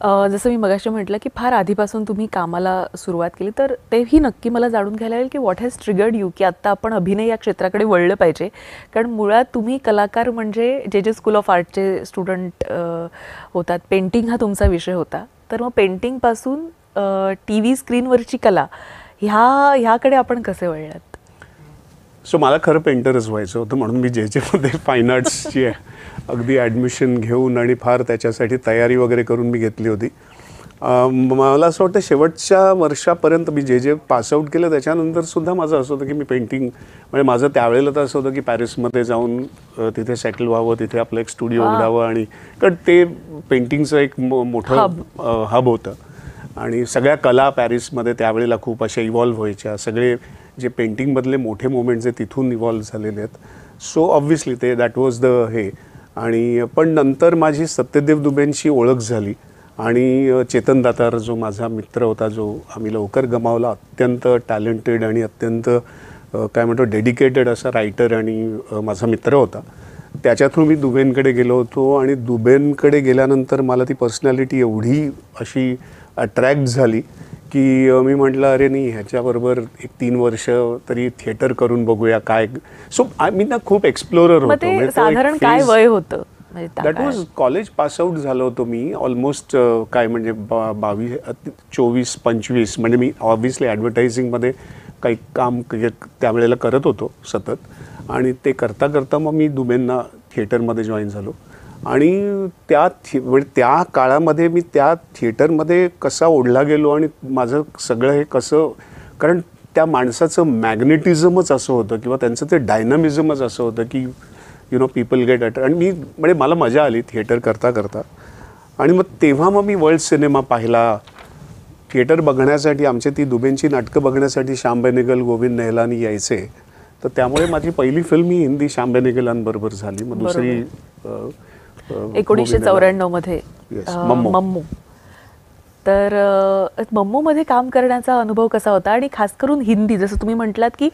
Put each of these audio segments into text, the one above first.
जसं मी मगाशी म्हटलं की फार आधीपासून तुम्ही कामाला सुरुवात केली, तर तेही नक्की मला जाणून घ्यायला लागेल की व्हॉट हॅज ट्रिगर्ड यू की आत्ता आपण अभिनय या क्षेत्राकडे वळलं पाहिजे. कारण मुळात तुम्ही कलाकार म्हणजे जे स्कूल ऑफ आर्टचे स्टुडंट होतात, पेंटिंग हा तुमचा विषय होता. तर मग पेंटिंगपासून टी व्ही स्क्रीनवरची कला ह्याकडे आपण कसे वळलात? सो मला खरं पेंटरच व्हायचं होतं, म्हणून मी मध्ये फाईन आर्ट्सची अगदी ॲडमिशन घेऊन आणि फार त्याच्यासाठी तयारी वगैरे करून मी घेतली होती. मला असं वाटतं शेवटच्या वर्षापर्यंत मी जे पासआउट केलं त्याच्यानंतरसुद्धा माझं असं होतं की मी पेंटिंग म्हणजे माझं त्यावेळेला तर असं होतं की पॅरिसमध्ये जाऊन तिथे सेटल व्हावं, तिथे आपलं एक स्टुडिओ उघडावं. आणि कारण ते पेंटिंगचं एक मोठं हब होतं आणि सगळ्या कला पॅरिसमध्ये त्यावेळेला खूप अशा इव्हॉल्व्ह व्हायच्या. सगळे जे पेंटिंगमधले मोठे मोमेंट्स जे तिथून इव्हॉल्व्ह झालेले आहेत. सो ऑब्व्हियसली ते दॅट वॉज द हे. आणि पण नंतर माझी सत्यदेव दुबेंशी ओळख झाली आणि चेतन दातार जो माझा मित्र होता, जो आम्ही लवकर गमावला, अत्यंत टॅलेंटेड आणि अत्यंत काय म्हणतो डेडिकेटेड असा रायटर आणि माझा मित्र होता. त्याच्या थ्रू मी दुबेंकडे गेलो होतो आणि दुबेंकडे गेल्यानंतर मला ती पर्सनॅलिटी एवढी अशी अट्रॅक्ट झाली की मी म्हटलं अरे नाही, ह्याच्याबरोबर एक 3 वर्ष तरी थिएटर करून बघूया काय. सो मी ना खूप एक्सप्लोरर होतो. साधारण काय वय होतं? दॅट वॉज कॉलेज पासआउट झालो होतो मी ऑलमोस्ट काय म्हणजे 24-25. म्हणजे मी ऑब्व्हियसली ॲडव्हर्टायझिंगमध्ये काही काम त्यावेळेला करत होतो सतत. आणि ते करता करता मग मी दुबेंना थिएटरमध्ये जॉईन झालो. आणि त्या काळामध्ये मी त्या थिएटरमध्ये कसा ओढला गेलो आणि माझं सगळं हे कसं, कारण त्या माणसाचं मॅग्नेटिझमच असं होतं किंवा त्यांचं ते डायनामिझमच असं होतं की you know people get attract. आणि मी म्हणजे मला मजा आली थिएटर करता करता. आणि मग तेव्हा मग मी वर्ल्ड सिनेमा पाहिला. थिएटर बघण्यासाठी आमची ती दुबेंची नाटकं बघण्यासाठी श्याम बेनेगल, गोविंद नेहलानी यायचे. तर त्यामुळे माझी पहिली फिल्म ही हिंदी श्याम बेनेगलांबरोबर झाली. मग दुसरी 1994 मध्ये मम्मू. तर मम्मूमध्ये काम करण्याचा अनुभव कसा होता? आणि खास करून हिंदी, जसं तुम्ही म्हटलात की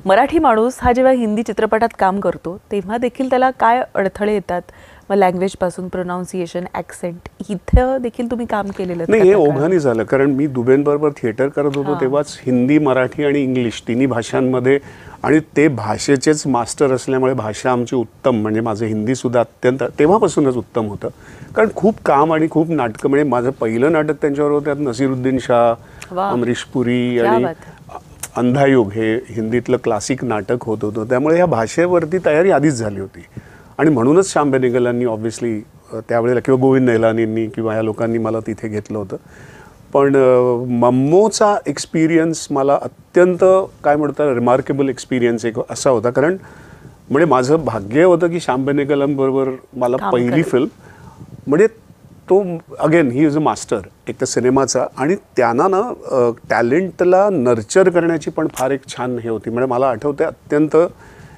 मराठी माणूस हा जेव्हा हिंदी चित्रपटात काम करतो तेव्हा देखील त्याला काय अडथळे येतात? मग लँग्वेजपासून प्रोनाऊन्सिएशन, ॲक्सेंट, इथं देखील तुम्ही काम केलेलं नाही. हे ओघाने झालं, कारण मी दुबेंबरोबर थिएटर करत होतो तेव्हाच हिंदी, मराठी आणि इंग्लिश तिन्ही भाषांमध्ये. आणि ते भाषेचेच मास्टर असल्यामुळे भाषा आमची उत्तम, म्हणजे माझं हिंदीसुद्धा अत्यंत तेव्हापासूनच उत्तम होतं. कारण खूप काम आणि खूप नाटकं, म्हणजे माझं पहिलं नाटक त्यांच्यावर होतं, त्यात नसीरुद्दीन शाह, अमरीश पुरी आणि अंधायुग हे हिंदीतलं क्लासिक नाटक होत होतं. त्यामुळे ह्या भाषेवरती तयारी आधीच झाली होती. आणि म्हणूनच श्याम बेनेगलांनी ऑब्व्हियसली त्यावेळेला किंवा गोविंद नेहलानींनी किंवा ह्या लोकांनी मला तिथे घेतलं होतं. पण मम्मूचा एक्सपिरियन्स मला अत्यंत काय म्हणतात रिमार्केबल एक्सपिरियन्स एक असा होता. कारण म्हणजे माझं भाग्य होतं की श्याम बेनेगलांबरोबर मला पहिली फिल्म, म्हणजे तो again he is a master एक तर सिनेमाचा. आणि त्यांना ना टॅलेंटला नर्चर करण्याची पण फार एक छान हे होती. म्हणजे मला आठवतं अत्यंत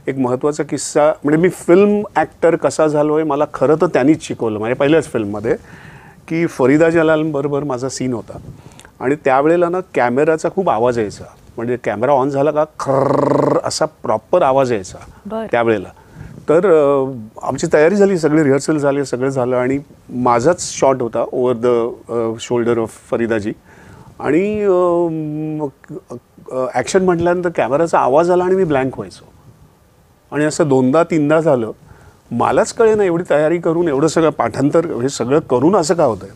एक महत्त्वाचा किस्सा, म्हणजे मी फिल्म ॲक्टर कसा झालो आहे मला खरं तर त्यांनीच शिकवलं. माझ्या पहिल्याच फिल्ममध्ये की फरीदा जलालबरोबर माझा सीन होता. आणि त्यावेळेला ना कॅमेराचा खूप आवाज यायचा, म्हणजे कॅमेरा ऑन झाला का खर्र असा प्रॉपर आवाज यायचा त्यावेळेला. तर आमची तयारी झाली, सगळे रिहर्सल झाले, सगळं झालं. आणि माझाच शॉट होता ओव्हर द शोल्डर ऑफ फरीदाजी. आणि ॲक्शन म्हटल्यानंतर कॅमेराचा आवाज आला आणि मी ब्लँक व्हायचो. आणि असं 2दा-3दा झालं. मलाच कळे ना, एवढी तयारी करून एवढं सगळं पाठांतर हे सगळं करून असं का होतं आहे.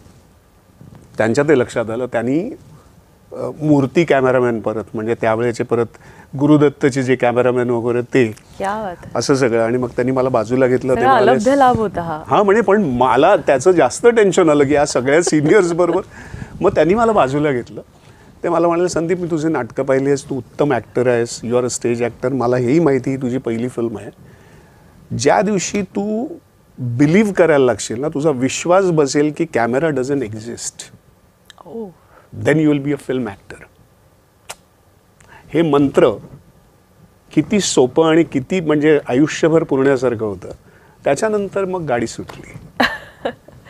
त्यांच्या ते लक्षात आलं. त्यांनी मूर्ती कॅमेरामॅन परत, म्हणजे त्यावेळेचे परत गुरुदत्तचे जे कॅमेरामॅन वगैरे ते असं सगळं. आणि मग त्यांनी मला बाजूला घेतलं. ते अलभ्य लाभ होता हा. म्हणजे पण मला त्याचं जास्त टेन्शन आलं की या सगळ्या सिनियर्स बरोबर. मग त्यांनी मला बाजूला घेतलं. ते मला म्हणाले, संदीप मी तुझे नाटकं पाहिली आहेस, तू उत्तम ॲक्टर आहेस, you are a stage actor. मला हेही माहिती तुझी पहिली फिल्म आहे. ज्या दिवशी तू बिलीव्ह करायला लागशील ना, तुझा विश्वास बसेल की camera doesn't exist, then you will be a film actor. हे मंत्र किती सोपं आणि किती म्हणजे आयुष्यभर पुरण्यासारखं होतं. त्याच्यानंतर मग गाडी सुटली.